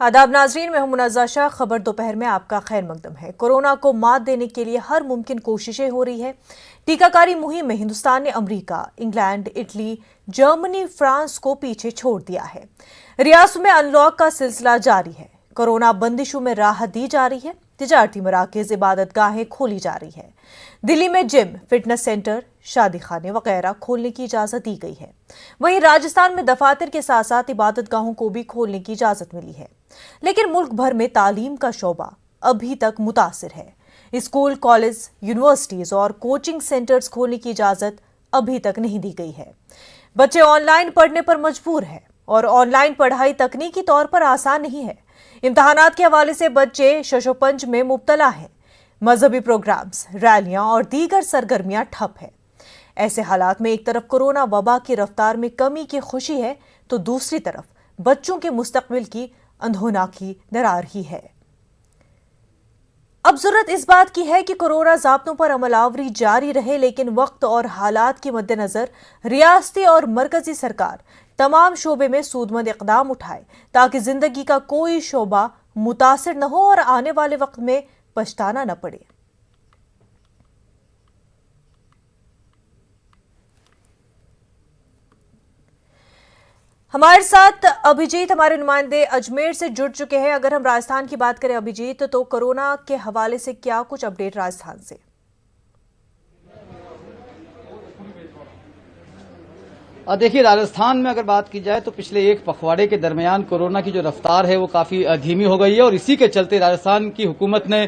आदाब नाजरीन, मैं हूं मुनाज़ा शाह। खबर दोपहर में आपका खैर मकदम है। कोरोना को मात देने के लिए हर मुमकिन कोशिशें हो रही है। टीकाकारी मुहिम में हिंदुस्तान ने America, England, Italy, Germany, France को पीछे छोड़ दिया है। रियासतों में अनलॉक का सिलसिला जारी है। कोरोना बंदिशों में राहत दी जा रही है। तिजारती मराकज़, इबादत गाहें खोली जा रही है। दिल्ली में जिम, फिटनेस सेंटर, शादी खाने वगैरह खोलने की इजाजत दी गई है। वहीं राजस्थान में दफातर के साथ साथ इबादत गाहों को भी खोलने की इजाजत मिली है। लेकिन मुल्क भर में तालीम का शोबा अभी तक मुतासिर है। स्कूल, कॉलेज, यूनिवर्सिटीज और कोचिंग सेंटर्स खोलने की इजाजत अभी तक नहीं दी गई है। बच्चे ऑनलाइन पढ़ने पर मजबूर हैं और ऑनलाइन पढ़ाई तकनीकी तौर पर आसान नहीं है। इम्तहानात के हवाले से बच्चे शशोपंज में मुब्तला हैं। मजहबी प्रोग्राम्स, रैलियां और दीगर सरगर्मियां ठप है। ऐसे हालात में एक तरफ कोरोना वबा की रफ्तार में कमी की खुशी है, तो दूसरी तरफ बच्चों के मुस्तकबिल की अंधोनाकी डरा रही है। अब जरूरत इस बात की है कि कोरोना ज़ाब्तों पर अमलावरी जारी रहे, लेकिन वक्त और हालात के मद्देनजर रियासती और मरकजी सरकार तमाम शोबे में सूदमंद इकदाम उठाए ताकि जिंदगी का कोई शोबा मुतासिर न हो और आने वाले वक्त में पछताना न पड़े। हमारे साथ अभिजीत, हमारे नुमाइंदे अजमेर से जुड़ चुके हैं। अगर हम राजस्थान की बात करें अभिजीत, तो कोरोना के हवाले से क्या कुछ अपडेट राजस्थान से? देखिए, राजस्थान में अगर बात की जाए तो पिछले एक पखवाड़े के दरमियान कोरोना की जो रफ्तार है वो काफी धीमी हो गई है और इसी के चलते राजस्थान की हुकूमत ने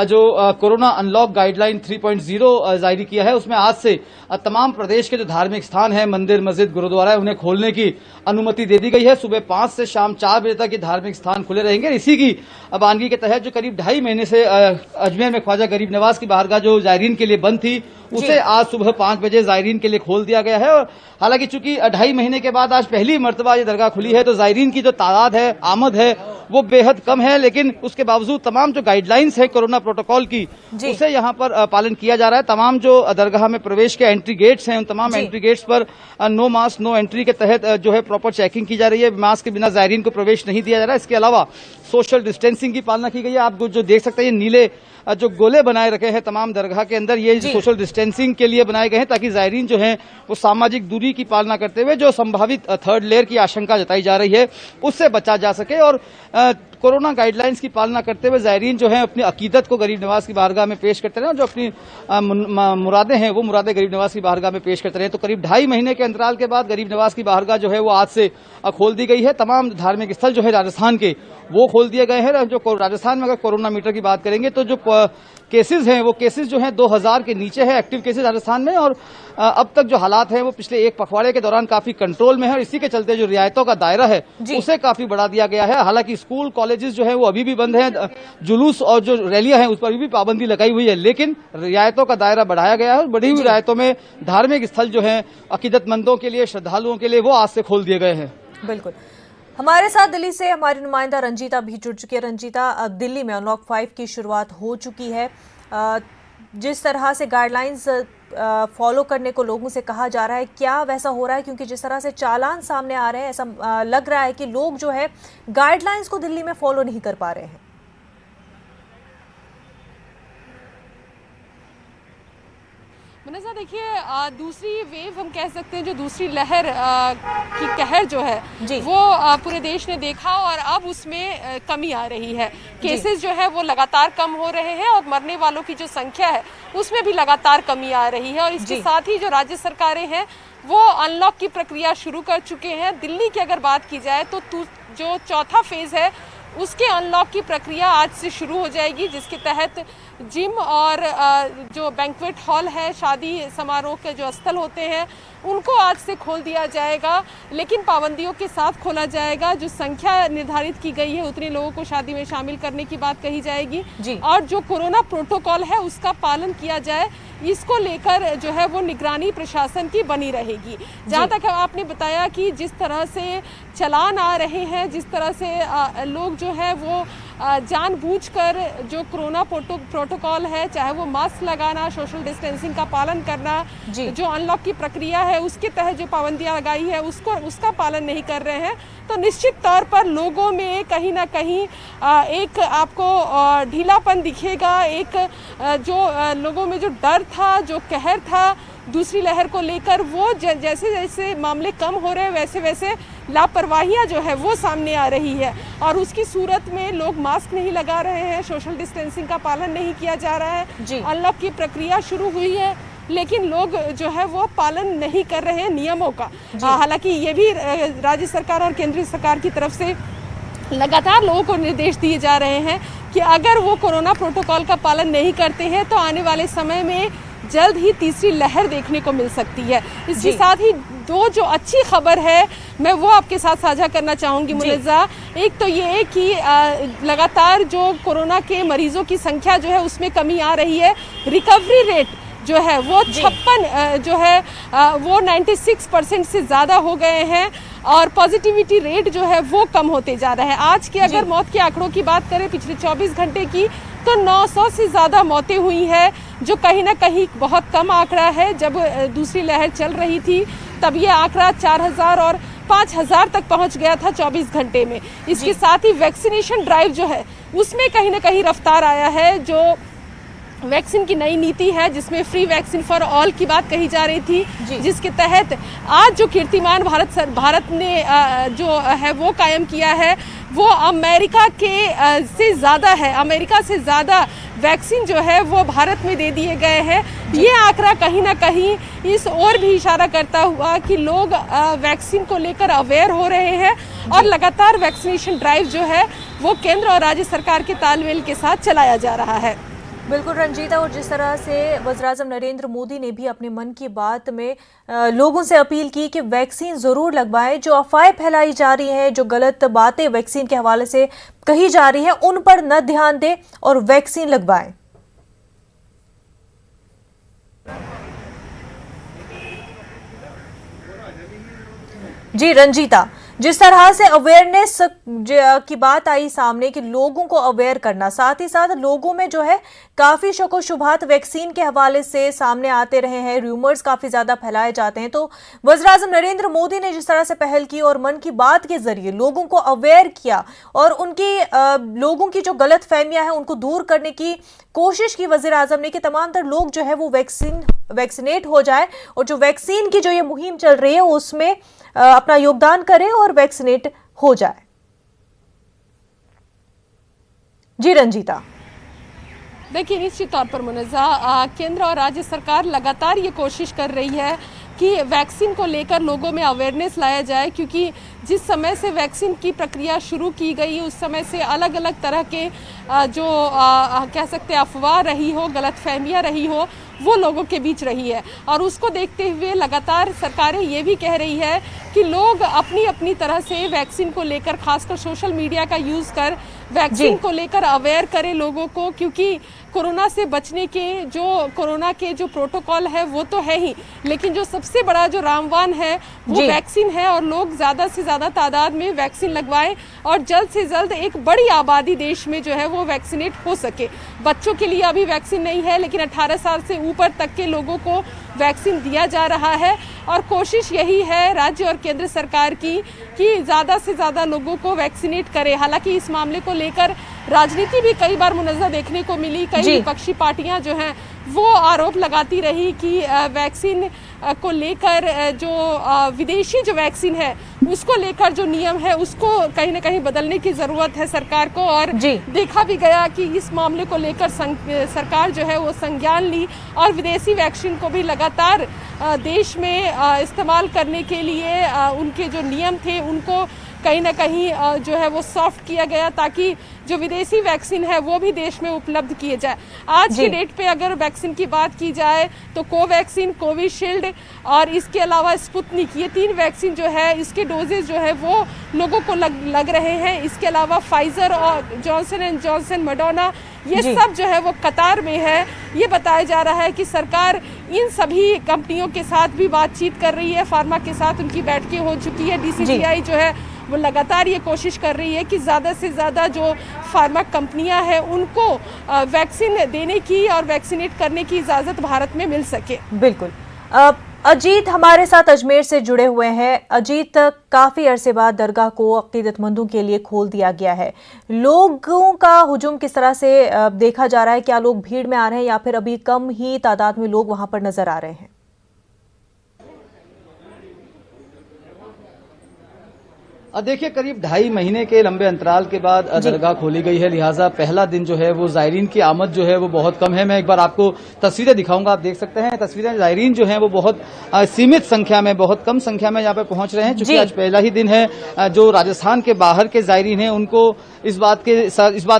जो कोरोना अनलॉक गाइडलाइन 3.0 जारी किया है, उसमें आज से तमाम प्रदेश के जो धार्मिक स्थान हैं, मंदिर, मस्जिद, गुरुद्वारा है, उन्हें खोलने की अनुमति दे दी गई है। सुबह 5 से शाम 4 बजे तक ये धार्मिक स्थान खुले रहेंगे। इसी की बानगी के तहत जो करीब 2.5 महीने से अजमेर में ख्वाजा गरीब नवाज की बारगाह जो जायरीन के लिए बंद थी, उसे आज सुबह 5 बजे जायरीन के लिए खोल दिया गया है। और हालांकि चूंकि 2.5 महीने के बाद आज पहली मर्तबा ये दरगाह खुली है, तो जायरीन की जो तादाद है, आमद है, वो बेहद कम है। लेकिन उसके बावजूद तमाम जो गाइडलाइंस है कोरोना प्रोटोकॉल की, उसे यहाँ पर पालन किया जा रहा है। तमाम जो दरगाह में प्रवेश के एंट्री गेट्स हैं, उन तमाम एंट्री गेट्स पर नो मास्क नो एंट्री के तहत जो है प्रॉपर चेकिंग की जा रही है। मास्क के बिना जायरीन को प्रवेश नहीं दिया जा रहा है। इसके अलावा सोशल डिस्टेंसिंग की पालना की गई है। आप जो देख सकते हैं, नीले जो गोले बनाए रखे हैं तमाम दरगाह के अंदर, ये सोशल डिस्टेंसिंग के लिए बनाए गए हैं ताकि जायरीन जो है वो सामाजिक दूरी की पालना करते हुए जो संभावित थर्ड लेयर की आशंका जताई जा रही है उससे बचा जा सके और कोरोना गाइडलाइंस की पालना करते हुए जायरीन जो है अपनी अकीदत को गरीब नवाज की बारगाह में पेश करते रहे और जो अपनी मुरादें हैं वो मुरादें गरीब नवाज की बारगाह में पेश करते रहे। तो करीब 2.5 महीने के अंतराल के बाद गरीब नवाज की बारगाह जो है वो आज से खोल दी गई है। तमाम धार्मिक स्थल जो है राजस्थान के वो खोल दिए गए हैं। जो राजस्थान में अगर कोरोना मीटर की बात करेंगे तो जो केसेस हैं वो केसेस जो हैं 2000 के नीचे है एक्टिव केसेस राजस्थान में। और अब तक जो हालात हैं वो पिछले एक पखवाड़े के दौरान काफी कंट्रोल में है और इसी के चलते जो रियायतों का दायरा है उसे काफी बढ़ा दिया गया है। हालांकि स्कूल, कॉलेजेस जो है वो अभी भी बंद हैं, जुलूस और जो रैलियां हैं उस पर भी पाबंदी लगाई हुई है, लेकिन रियायतों का दायरा बढ़ाया गया है और बढ़ी हुई रियायतों में धार्मिक स्थल जो है अकीदतमंदों के लिए, श्रद्धालुओं के लिए वो आज से खोल दिए गए हैं। बिल्कुल। हमारे साथ दिल्ली से हमारी नुमाइंदा रंजीता भी जुड़ चुकी है। रंजीता, अब दिल्ली में अनलॉक 5 की शुरुआत हो चुकी है। जिस तरह से गाइडलाइंस फॉलो करने को लोगों से कहा जा रहा है, क्या वैसा हो रहा है? क्योंकि जिस तरह से चालान सामने आ रहे हैं, ऐसा लग रहा है कि लोग जो है गाइडलाइंस को दिल्ली में फॉलो नहीं कर पा रहे हैं। मनसा, देखिए, दूसरी वेव हम कह सकते हैं, जो दूसरी लहर की कहर जो है वो पूरे देश ने देखा और अब उसमें कमी आ रही है। केसेस जो है वो लगातार कम हो रहे हैं और मरने वालों की जो संख्या है उसमें भी लगातार कमी आ रही है। और इसके साथ ही जो राज्य सरकारें हैं वो अनलॉक की प्रक्रिया शुरू कर चुके हैं। दिल्ली की अगर बात की जाए तो जो चौथा फेज है उसके अनलॉक की प्रक्रिया आज से शुरू हो जाएगी, जिसके तहत जिम और जो बैंक्वेट हॉल है, शादी समारोह के जो स्थल होते हैं, उनको आज से खोल दिया जाएगा, लेकिन पाबंदियों के साथ खोला जाएगा। जो संख्या निर्धारित की गई है उतने लोगों को शादी में शामिल करने की बात कही जाएगी और जो कोरोना प्रोटोकॉल है उसका पालन किया जाए, इसको लेकर जो है वो निगरानी प्रशासन की बनी रहेगी। जहाँ तक आपने बताया कि जिस तरह से चालान आ रहे हैं, जिस तरह से लोग जो है वो जानबूझकर जो कोरोना प्रोटोकॉल है, चाहे वो मास्क लगाना, सोशल डिस्टेंसिंग का पालन करना, जो अनलॉक की प्रक्रिया है उसके तहत जो पाबंदियां लगाई है उसका पालन नहीं कर रहे हैं, तो निश्चित तौर पर लोगों में कहीं ना कहीं एक आपको ढीलापन दिखेगा। एक जो लोगों में जो डर था, जो कहर था दूसरी लहर को लेकर, वो जैसे जैसे मामले कम हो रहे हैं वैसे वैसे लापरवाहियां जो है वो सामने आ रही है। और उसकी सूरत में लोग मास्क नहीं लगा रहे हैं, सोशल डिस्टेंसिंग का पालन नहीं किया जा रहा है। अनलॉक की प्रक्रिया शुरू हुई है लेकिन लोग जो है वो पालन नहीं कर रहे हैं नियमों का। हालांकि ये भी राज्य सरकार और केंद्रीय सरकार की तरफ से लगातार लोगों को निर्देश दिए जा रहे हैं कि अगर वो कोरोना प्रोटोकॉल का पालन नहीं करते हैं तो आने वाले समय में जल्द ही तीसरी लहर देखने को मिल सकती है। इसके साथ ही दो जो अच्छी खबर है मैं वो आपके साथ साझा करना चाहूँगी मुनज़्ज़ा। एक तो ये है कि लगातार जो कोरोना के मरीजों की संख्या जो है उसमें कमी आ रही है। रिकवरी रेट जो है वो 56 जो है वो 96% से ज़्यादा हो गए हैं और पॉजिटिविटी रेट जो है वो कम होते जा रहा है। आज के अगर मौत के आंकड़ों की बात करें पिछले 24 घंटे की तो 900 से ज़्यादा मौतें हुई है, जो कहीं ना कहीं बहुत कम आंकड़ा है। जब दूसरी लहर चल रही थी तब ये आंकड़ा 4000 और 5000 तक पहुंच गया था 24 घंटे में। इसके साथ ही वैक्सीनेशन ड्राइव जो है उसमें कहीं ना कहीं रफ्तार आया है। जो वैक्सीन की नई नीति है जिसमें फ्री वैक्सीन फॉर ऑल की बात कही जा रही थी, जिसके तहत आज जो कीर्तिमान भारत ने जो है वो कायम किया है वो अमेरिका के से ज़्यादा है। अमेरिका से ज़्यादा वैक्सीन जो है वो भारत में दे दिए गए हैं। ये आंकड़ा कहीं ना कहीं इस ओर भी इशारा करता हुआ कि लोग वैक्सीन को लेकर अवेयर हो रहे हैं और लगातार वैक्सीनेशन ड्राइव जो है वो केंद्र और राज्य सरकार के तालमेल के साथ चलाया जा रहा है। बिल्कुल रंजीता, और जिस तरह से वज़ीर-ए-आज़म नरेंद्र मोदी ने भी अपने मन की बात में लोगों से अपील की कि वैक्सीन ज़रूर लगवाएं, जो अफवाहें फैलाई जा रही हैं, जो गलत बातें वैक्सीन के हवाले से कही जा रही हैं उन पर न ध्यान दें और वैक्सीन लगवाएं। जी रंजीता, जिस तरह से अवेयरनेस की बात आई सामने कि लोगों को अवेयर करना, साथ ही साथ लोगों में जो है काफी शक शुबहात वैक्सीन के हवाले से सामने आते रहे हैं, रूमर्स काफी ज्यादा फैलाए जाते हैं, तो वज़ीर-ए-आज़म नरेंद्र मोदी ने जिस तरह से पहल की और मन की बात के जरिए लोगों को अवेयर किया और उनकी लोगों की जो गलत फहमियां हैं उनको दूर करने की कोशिश की वज़ीर-ए-आज़म ने कि तमाम तर लोग जो है वो वैक्सीनेट हो जाए और जो वैक्सीन की जो ये मुहिम चल रही है उसमें अपना योगदान करें और वैक्सीनेट हो जाए। जी रंजीता। देखिए, निश्चित तौर पर मुनज़्ज़ा केंद्र और राज्य सरकार लगातार ये कोशिश कर रही है कि वैक्सीन को लेकर लोगों में अवेयरनेस लाया जाए, क्योंकि जिस समय से वैक्सीन की प्रक्रिया शुरू की गई उस समय से अलग अलग तरह के जो कह सकते हैं अफवाह रही हो, गलतफहमियां रही हो, वो लोगों के बीच रही है। और उसको देखते हुए लगातार सरकारें ये भी कह रही है कि लोग अपनी अपनी तरह से वैक्सीन को लेकर, खासकर सोशल मीडिया का यूज़ कर वैक्सीन को लेकर अवेयर करें लोगों को, क्योंकि कोरोना से बचने के कोरोना के जो प्रोटोकॉल है वो तो है ही, लेकिन जो सबसे बड़ा जो रामबाण है वो वैक्सीन है। और लोग ज़्यादा से ज़्यादा तादाद में वैक्सीन लगवाएं और जल्द से जल्द एक बड़ी आबादी देश में जो है वो वैक्सीनेट हो सके। बच्चों के लिए अभी वैक्सीन नहीं है, लेकिन 18 साल से ऊपर तक के लोगों को वैक्सीन दिया जा रहा है और कोशिश यही है राज्य और केंद्र सरकार की कि ज़्यादा से ज़्यादा लोगों को वैक्सीनेट करे। हालांकि इस मामले को लेकर राजनीति भी कई बार मुनज़्ज़ा देखने को मिली। कई विपक्षी पार्टियां जो हैं वो आरोप लगाती रही कि वैक्सीन को लेकर जो विदेशी जो वैक्सीन है उसको लेकर जो नियम है उसको कहीं ना कहीं बदलने की ज़रूरत है सरकार को। और देखा भी गया कि इस मामले को लेकर सरकार जो है वो संज्ञान ली और विदेशी वैक्सीन को भी लगातार देश में इस्तेमाल करने के लिए उनके जो नियम थे उनको कहीं ना कहीं जो है वो सॉफ्ट किया गया, ताकि जो विदेशी वैक्सीन है वो भी देश में उपलब्ध किए जाए। आज की डेट पे अगर वैक्सीन की बात की जाए तो कोवैक्सीन, कोविशील्ड और इसके अलावा स्पुतनिक, ये 3 वैक्सीन जो है इसके डोजेज जो है वो लोगों को लग रहे हैं। इसके अलावा फाइजर और जॉनसन एंड जॉनसन, मडोना, ये सब जो है वो कतार में है। ये बताया जा रहा है कि सरकार इन सभी कंपनियों के साथ भी बातचीत कर रही है, फार्मा के साथ उनकी बैठकें हो चुकी है। DCGI जो है वो लगातार ये कोशिश कर रही है कि ज़्यादा से ज़्यादा जो फार्मा कंपनियां हैं उनको वैक्सीन देने की और वैक्सीनेट करने की इजाज़त भारत में मिल सके। बिल्कुल। अजीत हमारे साथ अजमेर से जुड़े हुए हैं। अजीत, काफी अरसे बाद दरगाह को अकीदतमंदों के लिए खोल दिया गया है। लोगों का हुजूम किस तरह से देखा जा रहा है? क्या लोग भीड़ में आ रहे हैं या फिर अभी कम ही तादाद में लोग वहां पर नजर आ रहे हैं? देखिए, करीब 2.5 महीने के लंबे अंतराल के बाद दरगाह खोली गई है, लिहाजा पहला दिन जो है वो ज़ायरीन की आमद जो है वो बहुत कम है। मैं एक बार आपको तस्वीरें दिखाऊंगा, आप देख सकते हैं तस्वीरें। ज़ायरीन जो हैं वो बहुत सीमित संख्या में, बहुत कम संख्या में यहाँ पे पहुंच रहे हैं, क्योंकि आज पहला ही दिन है। जो राजस्थान के बाहर के ज़ायरीन हैं उनको इस बात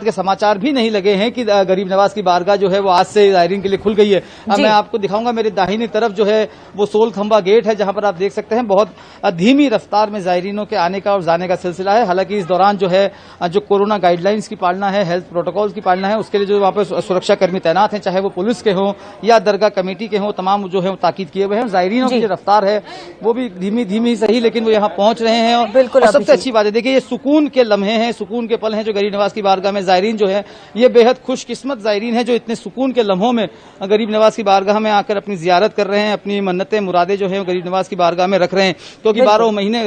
के समाचार भी नहीं लगे हैं कि गरीब नवाज की बारगाह जो है वो आज से ज़ायरीन के लिए खुल गई है। मैं आपको दिखाऊंगा, मेरे दाहिनी तरफ जो है वो सोल खंबा गेट है, जहां पर आप देख सकते हैं बहुत धीमी रफ्तार में ज़ायरीनों के आने का जाने का सिलसिला है। हालांकि इस दौरान जो है जो कोरोना गाइडलाइंस की पालना है, हेल्थ प्रोटोकॉल्स की पालना है, उसके लिए जो वहां पर सुरक्षा कर्मी तैनात हैं, चाहे वो पुलिस के हों या दरगाह कमेटी के हों, तमाम जो है ताकीद किए हुए हैं। ज़ायरीनों की जो रफ्तार है वो भी धीमी धीमी सही, लेकिन वो यहाँ पहुंच रहे हैं। और सबसे अच्छी बात है, देखिए ये सुकून के लम्हे हैं, सुकून के पल हैं जो गरीब नवाज की बारगाह में ज़ायरीन जो है ये बेहद खुशकिस्मत ज़ायरीन है जो इतने सुकून के लम्हों में गरीब नवाज की बारगाह में आकर अपनी जियारत कर रहे हैं, अपनी मन्नतें मुरादें जो है गरीब नवाज की बारगाह में रख रहे हैं। क्योंकि 12 महीने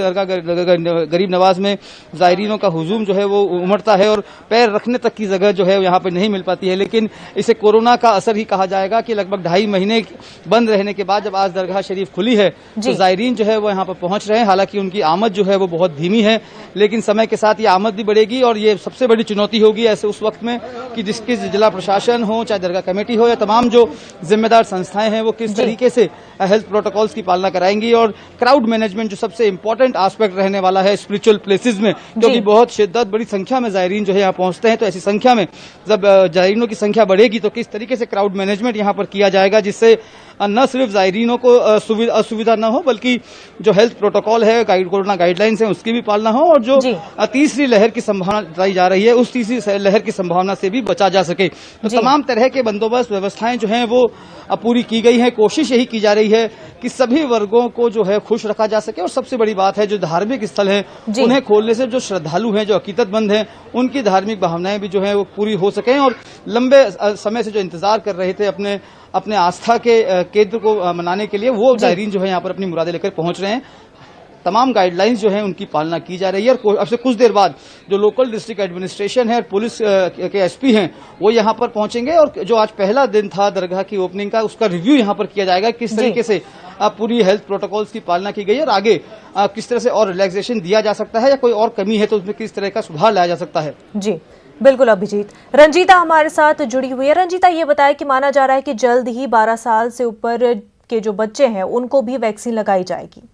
गरीब नवाज में ज़ायरीनों का हुजूम जो है वो उमड़ता है और पैर रखने तक की जगह जो है यहाँ पर नहीं मिल पाती है। लेकिन इसे कोरोना का असर ही कहा जाएगा कि लगभग 2.5 महीने बंद रहने के बाद जब आज दरगाह शरीफ खुली है तो ज़ायरीन जो है वो यहाँ पर पहुंच रहे हैं। हालांकि उनकी आमद जो है वो बहुत धीमी है, लेकिन समय के साथ ये आमद भी बढ़ेगी। और ये सबसे बड़ी चुनौती होगी ऐसे उस वक्त में कि जिसकी जिला प्रशासन हो, चाहे दरगाह कमेटी हो या तमाम जो जिम्मेदार संस्थाएं हैं, वो किस तरीके से हेल्थ प्रोटोकॉल्स की पालना कराएंगी। और क्राउड मैनेजमेंट जो सबसे इंपॉर्टेंट एस्पेक्ट रहने वाला है स्पिरिचुअल प्लेसेस में, क्योंकि बहुत शिद्दत बड़ी संख्या में ज़ायरीन जो है यहाँ पहुंचते हैं, तो ऐसी संख्या में जब ज़ायरीनों की संख्या बढ़ेगी तो किस तरीके से क्राउड मैनेजमेंट यहाँ पर किया जाएगा जिससे न सिर्फ ज़ायरीनों को असुविधा न हो, बल्कि जो हेल्थ प्रोटोकॉल है, कोरोना गाइडलाइंस है, उसकी भी पालना हो, और जो तीसरी लहर की संभावना जताई जा रही है उस तीसरी लहर की संभावना से भी बचा जा सके। तो तमाम तरह के बंदोबस्त व्यवस्थाएं जो हैं वो पूरी की गई है। कोशिश यही की जा रही है कि सभी वर्गों को जो है खुश रखा जा सके। और सबसे बड़ी बात है, जो धार्मिक स्थल है उन्हें खोलने से जो श्रद्धालु हैं, जो अकीदतमंद हैं, उनकी धार्मिक भावनाएं भी जो है वो पूरी हो सकें। और लंबे समय से जो इंतजार कर रहे थे अपने आस्था के केंद्र को मनाने के लिए, वो ज़ायरीन जो है यहाँ पर अपनी मुरादें लेकर पहुंच रहे हैं। तमाम गाइडलाइंस जो हैं उनकी पालना की जा रही है। और अब से कुछ देर बाद जो लोकल डिस्ट्रिक्ट एडमिनिस्ट्रेशन है और पुलिस के एसपी हैं वो यहाँ पर पहुंचेंगे। और जो आज पहला दिन था दरगाह की ओपनिंग का, उसका रिव्यू यहाँ पर किया जाएगा, किस तरीके से पूरी हेल्थ प्रोटोकॉल्स की पालना की गई है और आगे किस तरह से और रिलैक्सेशन दिया जा सकता है, या कोई और कमी है तो उसमें किस तरह का सुधार लाया जा सकता है। जी बिल्कुल अभिजीत। रंजीता हमारे साथ जुड़ी हुई है। रंजीता, ये बताया कि माना जा रहा है कि जल्द ही 12 साल से ऊपर के जो बच्चे हैं उनको भी वैक्सीन लगाई जाएगी।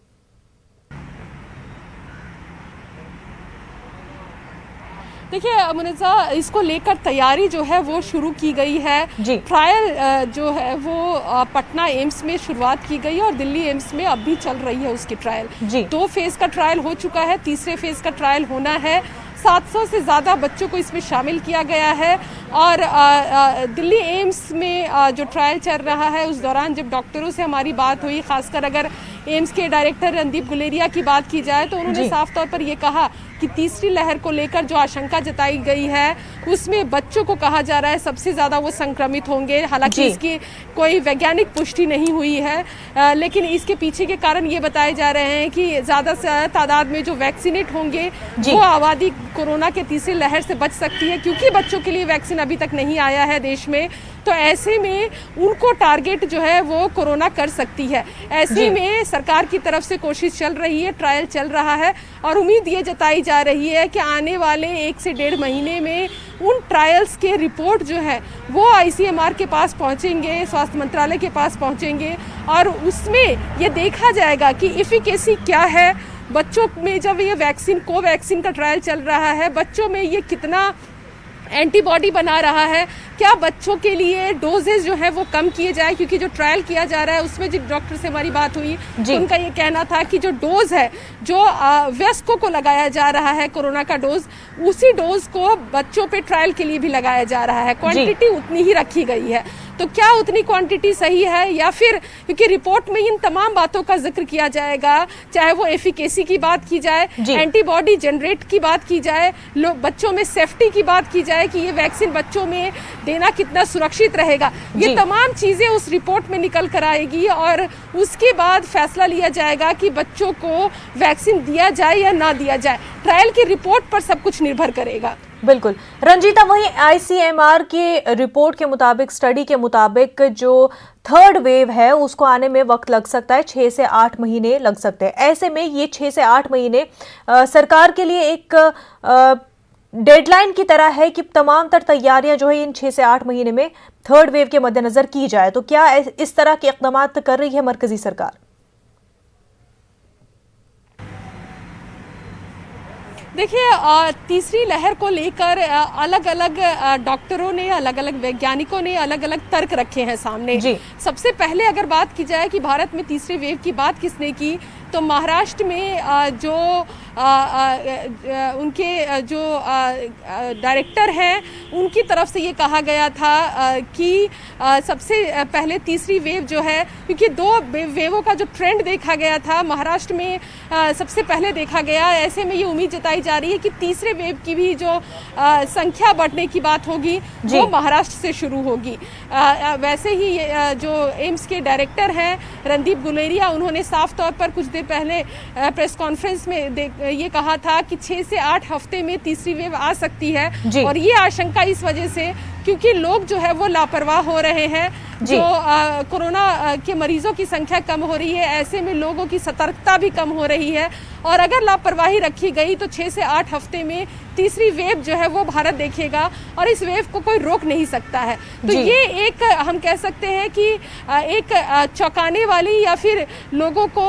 देखिए मुनिज़ा, इसको लेकर तैयारी जो है वो शुरू की गई है। ट्रायल जो है वो पटना एम्स में शुरुआत की गई है और दिल्ली एम्स में अब भी चल रही है उसकी ट्रायल। 2 फेज का ट्रायल हो चुका है, तीसरे फेज का ट्रायल होना है। 700 से ज़्यादा बच्चों को इसमें शामिल किया गया है। और दिल्ली एम्स में जो ट्रायल चल रहा है उस दौरान जब डॉक्टरों से हमारी बात हुई, खासकर अगर एम्स के डायरेक्टर रणदीप गुलेरिया की बात की जाए, तो उन्होंने साफ तौर पर ये कहा कि तीसरी लहर को लेकर जो आशंका जताई गई है उसमें बच्चों को कहा जा रहा है सबसे ज़्यादा वो संक्रमित होंगे। हालांकि इसकी कोई वैज्ञानिक पुष्टि नहीं हुई है, लेकिन इसके पीछे के कारण ये बताए जा रहे हैं कि ज़्यादा से ज़्यादा तादाद में जो वैक्सीनेट होंगे वो आबादी कोरोना के तीसरी लहर से बच सकती है। क्योंकि बच्चों के लिए वैक्सीन अभी तक नहीं आया है देश में, तो ऐसे में उनको टारगेट जो है वो कोरोना कर सकती है। ऐसे में सरकार की तरफ से कोशिश चल रही है, ट्रायल चल रहा है और उम्मीद ये जताई जा रही है कि आने वाले 1 से 1.5 महीने में उन ट्रायल्स के रिपोर्ट जो है वो ICMR के पास पहुंचेंगे, स्वास्थ्य मंत्रालय के पास पहुंचेंगे और उसमें ये देखा जाएगा कि इफिकेसी क्या है। बच्चों में जब ये वैक्सीन कोवैक्सीन का ट्रायल चल रहा है, बच्चों में ये कितना एंटीबॉडी बना रहा है, क्या बच्चों के लिए डोजेज जो है वो कम किए जाए। क्योंकि जो ट्रायल किया जा रहा है उसमें जो डॉक्टर से हमारी बात हुई तो उनका ये कहना था कि जो डोज है जो वयस्कों को लगाया जा रहा है कोरोना का डोज, उसी डोज को बच्चों पे ट्रायल के लिए भी लगाया जा रहा है। क्वांटिटी उतनी ही रखी गई है। तो क्या उतनी क्वांटिटी सही है, या फिर क्योंकि रिपोर्ट में इन तमाम बातों का जिक्र किया जाएगा, चाहे वो एफिकेसी की बात की जाए, एंटीबॉडी जनरेट की बात की जाए, बच्चों में सेफ्टी की बात की जाए कि ये वैक्सीन बच्चों में देना कितना सुरक्षित रहेगा, ये तमाम चीजें उस रिपोर्ट में निकल कर आएगी और उसके बाद फैसला लिया जाएगा कि बच्चों को वैक्सीन दिया जाए या ना दिया जाए। ट्रायल की रिपोर्ट पर सब कुछ निर्भर करेगा। बिल्कुल रंजीता, वहीं आईसीएमआर की रिपोर्ट के मुताबिक, स्टडी के मुताबिक, जो थर्ड वेव है उसको आने में वक्त लग सकता है, 6 से 8 महीने लग सकते हैं। ऐसे में ये 6 से 8 महीने सरकार के लिए एक डेडलाइन की तरह है कि तमाम तर तैयारियां जो है इन 6 से 8 महीने में थर्ड वेव के मद्देनजर की जाए। तो क्या इस तरह के इक़दाम कर रही है मरकजी सरकार? देखिए, तीसरी लहर को लेकर अलग अलग डॉक्टरों ने, अलग अलग वैज्ञानिकों ने अलग अलग तर्क रखे हैं सामने। सबसे पहले अगर बात की जाए कि भारत में तीसरे वेव की बात किसने की, तो महाराष्ट्र में जो उनके जो डायरेक्टर हैं उनकी तरफ से ये कहा गया था कि सबसे पहले तीसरी वेव जो है, क्योंकि 2 वेवों का जो ट्रेंड देखा गया था महाराष्ट्र में सबसे पहले देखा गया, ऐसे में ये उम्मीद जताई जा रही है कि तीसरे वेव की भी जो संख्या बढ़ने की बात होगी वो महाराष्ट्र से शुरू होगी। वैसे ही जो एम्स के डायरेक्टर हैं रणदीप गुलेरिया, उन्होंने साफ तौर पर कुछ देर पहले प्रेस कॉन्फ्रेंस में ये कहा था कि 6 से 8 हफ्ते में तीसरी वेव आ सकती है, और ये आशंका इस वजह से क्योंकि लोग जो है वो लापरवाह हो रहे हैं, जो कोरोना के मरीजों की संख्या कम हो रही है, ऐसे में लोगों की सतर्कता भी कम हो रही है, और अगर लापरवाही रखी गई तो 6 से 8 हफ्ते में तीसरी वेव जो है वो भारत देखेगा और इस वेव को कोई रोक नहीं सकता है। तो ये एक हम कह सकते हैं कि एक चौंकाने वाली या फिर लोगों को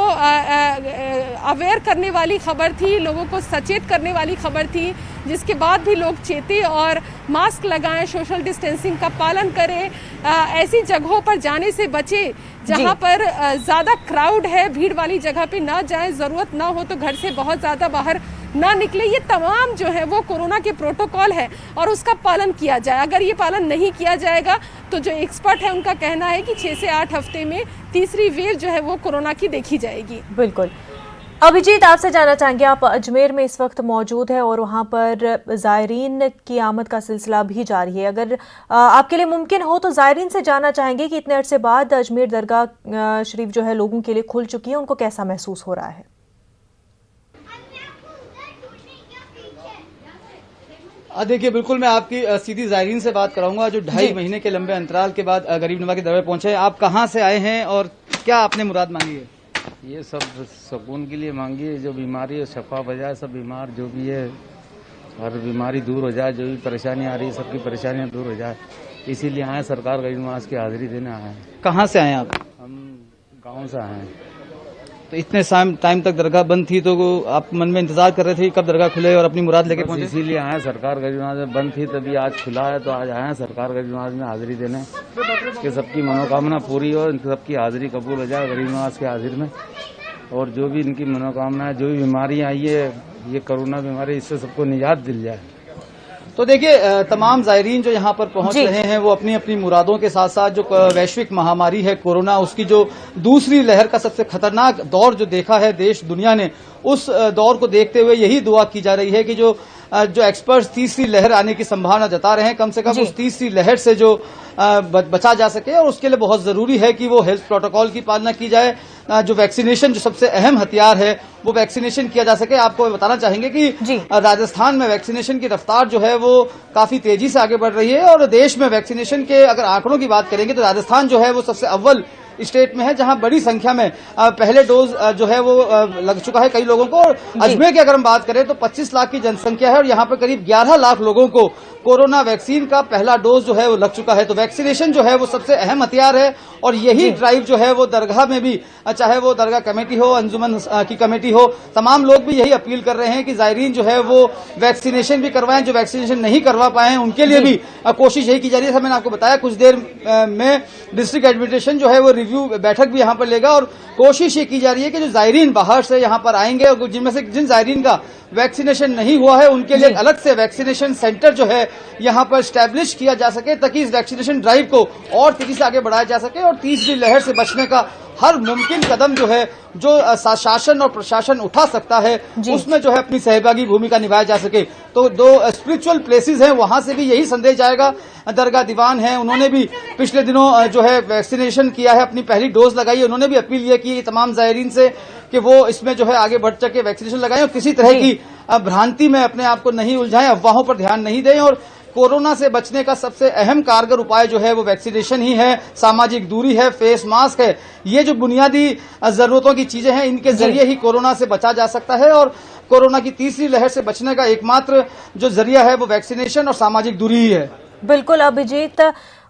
अवेयर करने वाली खबर थी, लोगों को सचेत करने वाली खबर थी, जिसके बाद भी लोग चेते और मास्क लगाएं, सोशल डिस्टेंसिंग का पालन करें, ऐसी जगहों पर जाने से बचे जहां पर ज्यादा क्राउड है, भीड़ वाली जगह पे ना जाएं, जरूरत ना हो तो घर से बहुत ज्यादा बाहर ना निकले। ये तमाम जो है वो कोरोना के प्रोटोकॉल है और उसका पालन किया जाए। अगर ये पालन नहीं किया जाएगा तो जो एक्सपर्ट है उनका कहना है कि 6 से 8 हफ्ते में तीसरी वेव जो है वो कोरोना की देखी जाएगी। बिल्कुल। अभिजीत, आपसे जानना चाहेंगे, आप अजमेर में इस वक्त मौजूद है और वहां पर ज़ायरीन की आमद का सिलसिला भी जारी है। अगर आपके लिए मुमकिन हो तो ज़ायरीन से जानना चाहेंगे कि इतने अरसे बाद अजमेर दरगाह शरीफ जो है लोगों के लिए खुल चुकी है, उनको कैसा महसूस हो रहा है? देखिए, बिल्कुल मैं आपकी सीधी ज़ायरीन से बात कराऊंगा जो 2.5 महीने के लंबे अंतराल के बाद गरीब नवाज के दरबार पहुंचे। आप कहां से आए हैं और क्या आपने मुराद मांगी है? ये सब सुकून के लिए मांगी है, जो बीमारी है शफा हो जाए, सब बीमार जो भी है हर बीमारी दूर हो जाए, जो भी परेशानी आ रही है सबकी परेशानियां दूर हो जाए, इसीलिए आए सरकार गरीब नवाज की हाजिरी देने आए हैं। कहाँ से आए आप? हम गाँव से आए हैं। तो इतने टाइम तक दरगाह बंद थी तो आप मन में इंतजार कर रहे थे कब दरगाह खुले और अपनी मुराद लेके पहुंचे? इसीलिए आए, सरकार गरीब नवाज में बंद थी तभी आज खुला है, तो आज आए हैं सरकार गरीब नवाज में हाजिरी देने कि सबकी मनोकामना पूरी हो, सबकी हाजिरी कबूल हो जाए गरीब नवाज की हाजिर में, और जो भी इनकी मनोकामना है, जो भी बीमारी आई है, ये कोरोना बीमारी, इससे सबको निजात दिल जाए। तो देखिए, तमाम ज़ायरीन जो यहाँ पर पहुंच रहे हैं वो अपनी अपनी मुरादों के साथ साथ जो वैश्विक महामारी है कोरोना, उसकी जो दूसरी लहर का सबसे खतरनाक दौर जो देखा है देश दुनिया ने, उस दौर को देखते हुए यही दुआ की जा रही है कि जो एक्सपर्ट्स तीसरी लहर आने की संभावना जता रहे हैं, कम से कम उस तीसरी लहर से जो बचा जा सके, और उसके लिए बहुत जरूरी है कि वो हेल्थ प्रोटोकॉल की पालना की जाए, जो वैक्सीनेशन जो सबसे अहम हथियार है वो वैक्सीनेशन किया जा सके। आपको बताना चाहेंगे कि राजस्थान में वैक्सीनेशन की रफ्तार जो है वो काफी तेजी से आगे बढ़ रही है, और देश में वैक्सीनेशन के अगर आंकड़ों की बात करेंगे तो राजस्थान जो है वो सबसे अव्वल स्टेट में है, जहां बड़ी संख्या में पहले डोज जो है वो लग चुका है कई लोगों को। और अजमेर की अगर हम बात करें तो 25 लाख की जनसंख्या है और यहाँ पर करीब 11 लाख लोगों को कोरोना वैक्सीन का पहला डोज जो है वो लग चुका है। तो वैक्सीनेशन जो है वो सबसे अहम हथियार है, और यही ड्राइव जो है वो दरगाह में भी, चाहे वो दरगाह कमेटी हो, अंजुमन की कमेटी हो, तमाम लोग भी यही अपील कर रहे हैं कि ज़ायरीन जो है वो वैक्सीनेशन भी करवाएं, जो वैक्सीनेशन नहीं करवा पाए उनके लिए भी कोशिश यही की जा रही है। मैंने आपको बताया कुछ देर में डिस्ट्रिक्ट एडमिनिस्ट्रेशन जो है वो रिव्यू बैठक भी यहाँ पर लेगा, और कोशिश ये की जा रही है कि जो ज़ायरीन बाहर से यहाँ पर आएंगे और जिनमें से जिन ज़ायरीन का वैक्सीनेशन नहीं हुआ है उनके लिए अलग से वैक्सीनेशन सेंटर जो है यहाँ पर स्टैब्लिश किया जा सके, ताकि इस वैक्सीनेशन ड्राइव को और तेजी से आगे बढ़ाया जा सके और तीसरी लहर से बचने का हर मुमकिन कदम जो है, जो शासन और प्रशासन उठा सकता है, उसमें जो है अपनी सहभागी भूमिका निभाया जा सके। तो दो स्पिरिचुअल प्लेसेस हैं, वहां से भी यही संदेश जाएगा। दरगाह दीवान है, उन्होंने भी पिछले दिनों जो है वैक्सीनेशन किया है, अपनी पहली डोज लगाई है। उन्होंने भी अपील ये की तमाम ज़ायरीन से कि वो इसमें जो है आगे बढ़ सके, वैक्सीनेशन लगाएं और किसी तरह की भ्रांति में अपने आप को नहीं उलझाएं, अफवाहों पर ध्यान नहीं दें। और कोरोना से बचने का सबसे अहम कारगर उपाय जो है वो वैक्सीनेशन ही है, सामाजिक दूरी है, फेस मास्क है। ये जो बुनियादी जरूरतों की चीजें हैं, इनके जरिए ही कोरोना से बचा जा सकता है और कोरोना की तीसरी लहर से बचने का एकमात्र जो जरिया है वो वैक्सीनेशन और सामाजिक दूरी ही है। बिल्कुल अभिजीत,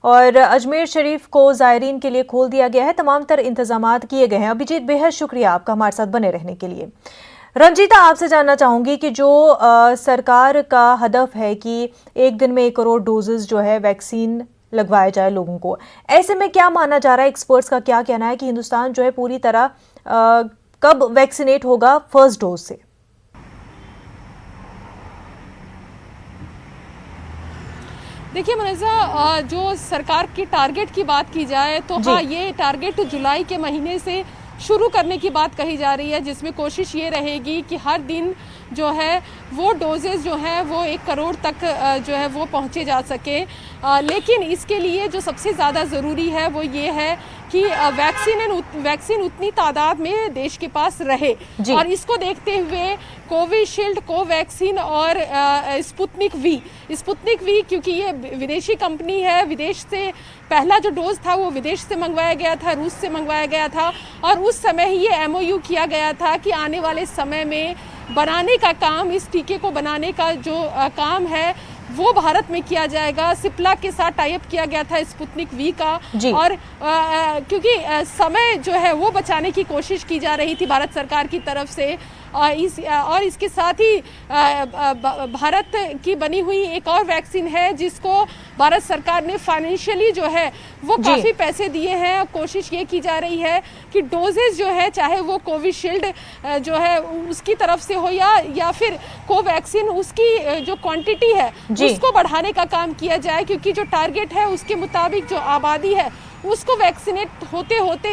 और अजमेर शरीफ को जायरीन के लिए खोल दिया गया है, तमाम तर इंतजामात किए गए हैं। अभिजीत, बेहद शुक्रिया आपका हमारे साथ बने रहने के लिए। रंजीता, आपसे जानना चाहूंगी कि जो सरकार का हदफ है कि एक दिन में 1 करोड़ डोजेस जो है वैक्सीन लगवाया जाए लोगों को, ऐसे में क्या माना जा रहा है, एक्सपर्ट्स का क्या कहना है कि हिंदुस्तान जो है पूरी तरह कब वैक्सीनेट होगा फर्स्ट डोज से? देखिए मुनज़्ज़ा, जो सरकार की टारगेट की बात की जाए तो हाँ, ये टारगेट जुलाई के महीने से शुरू करने की बात कही जा रही है, जिसमें कोशिश ये रहेगी कि हर दिन जो है वो डोजेस जो है वो 1 करोड़ तक जो है वो पहुँचे जा सके। लेकिन इसके लिए जो सबसे ज़्यादा ज़रूरी है वो ये है कि वैक्सीन उतनी तादाद में देश के पास रहे। और इसको देखते हुए कोविशील्ड, कोवैक्सीन और स्पुतनिक वी, क्योंकि ये विदेशी कंपनी है, विदेश से पहला जो डोज था वो विदेश से मंगवाया गया था, रूस से मंगवाया गया था, और उस समय ही ये MOU किया गया था कि आने वाले समय में बनाने का काम, इस टीके को बनाने का जो काम है वो भारत में किया जाएगा। सिप्ला के साथ टाई अप किया गया था स्पुतनिक वी का, और क्योंकि समय जो है वो बचाने की कोशिश की जा रही थी भारत सरकार की तरफ से, और इसके साथ ही भारत की बनी हुई एक और वैक्सीन है जिसको भारत सरकार ने फाइनेंशियली जो है वो काफ़ी पैसे दिए हैं। कोशिश ये की जा रही है कि डोजेज जो है, चाहे वो कोविशील्ड जो है उसकी तरफ से हो या फिर कोवैक्सीन, उसकी जो क्वांटिटी है उसको बढ़ाने का काम किया जाए, क्योंकि जो टारगेट है उसके मुताबिक जो आबादी है उसको वैक्सीनेट होते होते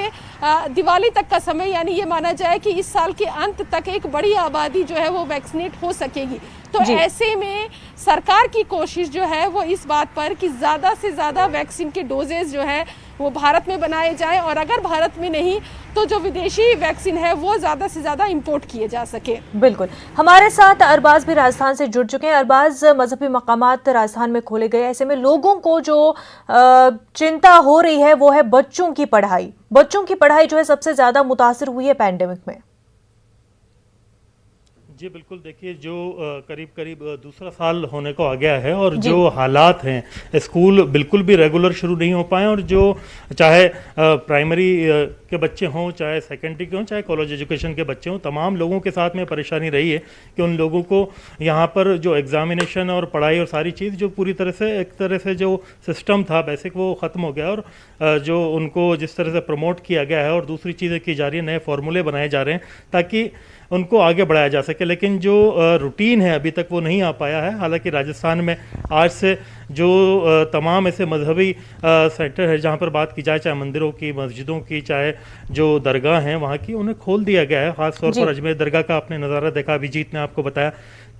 दिवाली तक का समय, यानी ये माना जाए कि इस साल के अंत तक एक बड़ी आबादी जो है वो वैक्सीनेट हो सकेगी। तो ऐसे में सरकार की कोशिश जो है वो इस बात पर कि ज़्यादा से ज़्यादा वैक्सीन के डोजेज जो है वो भारत में बनाए जाएं, और अगर भारत में नहीं तो जो विदेशी वैक्सीन है वो ज़्यादा से ज़्यादा इंपोर्ट किए जा सके। बिल्कुल, हमारे साथ अरबाज भी राजस्थान से जुड़ चुके हैं। अरबाज, मजहबी मकामात राजस्थान में खोले गए, ऐसे में लोगों को जो चिंता हो रही है वो है बच्चों की पढ़ाई। बच्चों की पढ़ाई जो है सबसे ज्यादा मुतासिर हुई है पैंडेमिक में। जी बिल्कुल, देखिए जो करीब करीब दूसरा साल होने को आ गया है और जो हालात हैं, स्कूल बिल्कुल भी रेगुलर शुरू नहीं हो पाए, और जो चाहे प्राइमरी के बच्चे हों, चाहे सेकेंडरी के हों, चाहे कॉलेज एजुकेशन के बच्चे हों, तमाम लोगों के साथ में परेशानी रही है कि उन लोगों को यहाँ पर जो एग्जामिनेशन और पढ़ाई और सारी चीज़ जो पूरी तरह से एक तरह से जो सिस्टम था बेसिक वो ख़त्म हो गया, और जो उनको जिस तरह से प्रमोट किया गया है और दूसरी चीज़ें की जा रही है, नए फार्मूले बनाए जा रहे हैं ताकि उनको आगे बढ़ाया जा सके, लेकिन जो रूटीन है अभी तक वो नहीं आ पाया है। हालांकि राजस्थान में आज से जो तमाम ऐसे मजहबी सेंटर है जहाँ पर बात की जाए, चाहे मंदिरों की, मस्जिदों की, चाहे जो दरगाह हैं वहाँ की, उन्हें खोल दिया गया है। ख़ासतौर पर अजमेर दरगाह का आपने नज़ारा देखा, अभिजीत ने आपको बताया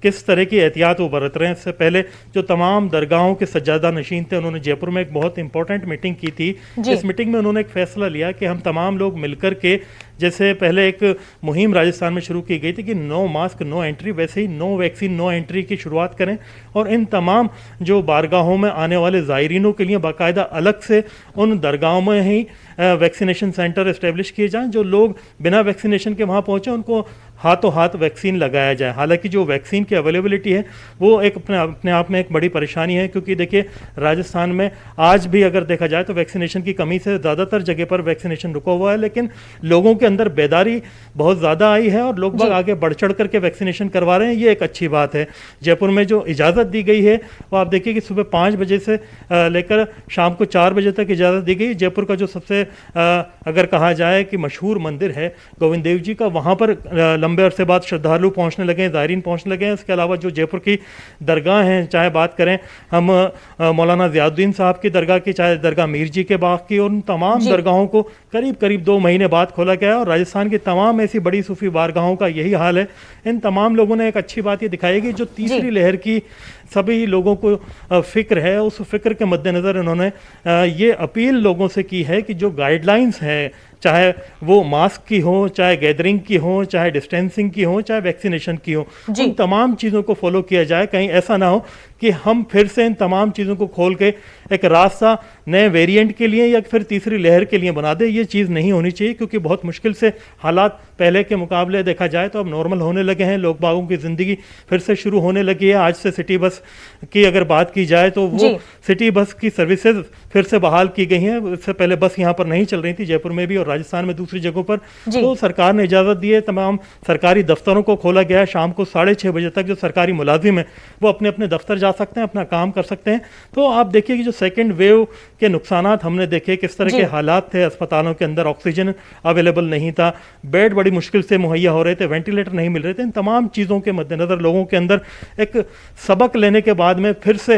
किस तरह की एहतियात वो बरत रहे हैं। इससे पहले जो तमाम दरगाहों के सज्जादा नशीन थे, उन्होंने जयपुर में एक बहुत इंपॉर्टेंट मीटिंग की थी। इस मीटिंग में उन्होंने एक फैसला लिया कि हम तमाम लोग मिलकर के, जैसे पहले एक मुहिम राजस्थान में शुरू की गई थी कि नो मास्क नो एंट्री, वैसे ही नो वैक्सीन नो एंट्री की शुरुआत करें, और इन तमाम जो बारगाहों में आने वाले ज़ायरीनों के लिए बाकायदा अलग से उन दरगाहों में ही वैक्सीनेशन सेंटर इस्टेब्लिश किए जाएं। जो लोग बिना वैक्सीनेशन के वहाँ पहुँचे उनको हाथों हाथ वैक्सीन लगाया जाए। हालांकि जो वैक्सीन की अवेलेबिलिटी है वो एक अपने आप में एक बड़ी परेशानी है, क्योंकि देखिए राजस्थान में आज भी अगर देखा जाए तो वैक्सीनेशन की कमी से ज़्यादातर जगह पर वैक्सीनेशन रुका हुआ है, लेकिन लोगों के अंदर बेदारी बहुत ज़्यादा आई है और लोग आगे बढ़ चढ़ करके वैक्सीनेशन करवा रहे हैं। ये एक अच्छी बात है। जयपुर में जो इजाज़त दी गई है वो आप देखिए कि सुबह 5 बजे से लेकर शाम को 4 बजे तक इजाज़त दी गई। जयपुर का जो सबसे अगर कहा जाए कि मशहूर मंदिर है गोविंद देव जी का, वहाँ पर लंबे अरसे बाद श्रद्धालु पहुंचने लगे हैं, ज़ायरीन पहुंचने लगे हैं। इसके अलावा जो जयपुर की दरगाह हैं, चाहे बात करें हम मौलाना ज़ियाउद्दीन साहब की दरगाह की, चाहे दरगाह मीर जी के बाग की, और उन तमाम दरगाहों को करीब करीब 2 महीने बाद खोला गया है। और राजस्थान की तमाम ऐसी बड़ी सूफी बारगाहों का यही हाल है। इन तमाम लोगों ने एक अच्छी बात ये दिखाई कि जो तीसरी लहर की सभी लोगों को फिक्र है, उस फिक्र के मद्देनज़र इन्होंने ये अपील लोगों से की है कि जो गाइडलाइंस है, चाहे वो मास्क की हो, चाहे गैदरिंग की हो, चाहे डिस्टेंसिंग की हो, चाहे वैक्सीनेशन की हो, उन तमाम चीज़ों को फॉलो किया जाए। कहीं ऐसा ना हो कि हम फिर से इन तमाम चीज़ों को खोल के एक रास्ता नए वेरिएंट के लिए या फिर तीसरी लहर के लिए बना दे। ये चीज़ नहीं होनी चाहिए, क्योंकि बहुत मुश्किल से हालात पहले के मुकाबले देखा जाए तो अब नॉर्मल होने लगे हैं। लोग बागों की ज़िंदगी फिर से शुरू होने लगी है। आज से सिटी बस की अगर बात की जाए तो वो सिटी बस की सर्विसेज फिर से बहाल की गई हैं। इससे पहले बस यहाँ पर नहीं चल रही थी, जयपुर में भी और राजस्थान में दूसरी जगहों पर। तो सरकार ने इजाज़त दी है, तमाम सरकारी दफ्तरों को खोला गया है। शाम को 6:30 बजे तक जो सरकारी मुलाजिम है वो अपने अपने दफ्तर जा सकते हैं, अपना काम कर सकते हैं। तो आप देखिए कि जो सेकेंड वेव के नुकसानात हमने देखे, किस तरह के हालात थे। अस्पतालों के अंदर ऑक्सीजन अवेलेबल नहीं था, बेड बड़ी मुश्किल से मुहैया हो रहे थे, वेंटिलेटर नहीं मिल रहे थे। इन तमाम चीज़ों के मद्देनज़र लोगों के अंदर एक सबक लेने के बाद में फिर से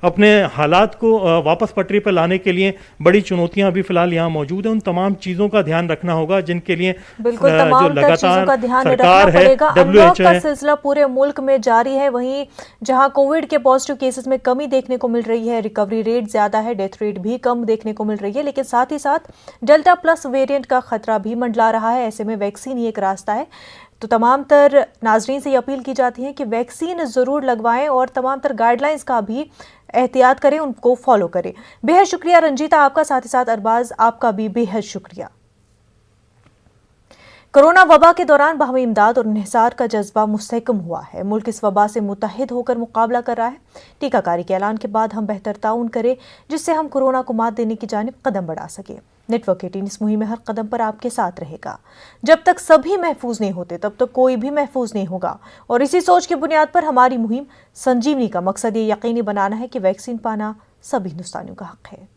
अपने हालात को वापस पटरी पर लाने के लिए बड़ी चुनौतियां भी फिलहाल यहाँ मौजूद हैं। उन तमाम चीज़ों का ध्यान रखना होगा जिनके लिए बिल्कुल जो तमाम लगातार का ध्यान सरकार रखना है, पड़ेगा। WHO अनलॉक का है। सिलसिला पूरे मुल्क में जारी है। वहीं जहां कोविड के पॉजिटिव केसेस में कमी देखने को मिल रही है, रिकवरी रेट ज्यादा है, डेथ रेट भी कम देखने को मिल रही है, लेकिन साथ ही साथ डेल्टा प्लस वेरिएंट का खतरा भी मंडला रहा है। ऐसे में वैक्सीन ही एक रास्ता है। तो तमाम तर नाजरीन से ये अपील की जाती है कि वैक्सीन ज़रूर लगवाएं और तमाम तर गाइडलाइंस का भी एहतियात करें, उनको फॉलो करें। बेहद शुक्रिया रंजीता आपका, साथ ही साथ अरबाज आपका भी बेहद शुक्रिया। कोरोना वबा के दौरान बाहमी इमदाद और इंहिसार का जज्बा मुस्तहकम हुआ है। मुल्क इस वबा से मुत्तहिद होकर मुकाबला कर रहा है। टीकाकारी के ऐलान के बाद हम बेहतर ताउन करें, जिससे हम कोरोना को मात देने की जानिब कदम बढ़ा सकें। नेटवर्क 18 इस मुहिम में हर कदम पर आपके साथ रहेगा। जब तक सभी महफूज नहीं होते तब तक कोई भी महफूज नहीं होगा। और इसी सोच की बुनियाद पर हमारी मुहिम संजीवनी का मकसद ये यकीनी बनाना है कि वैक्सीन पाना सभी हिंदुस्तानियों का हक है।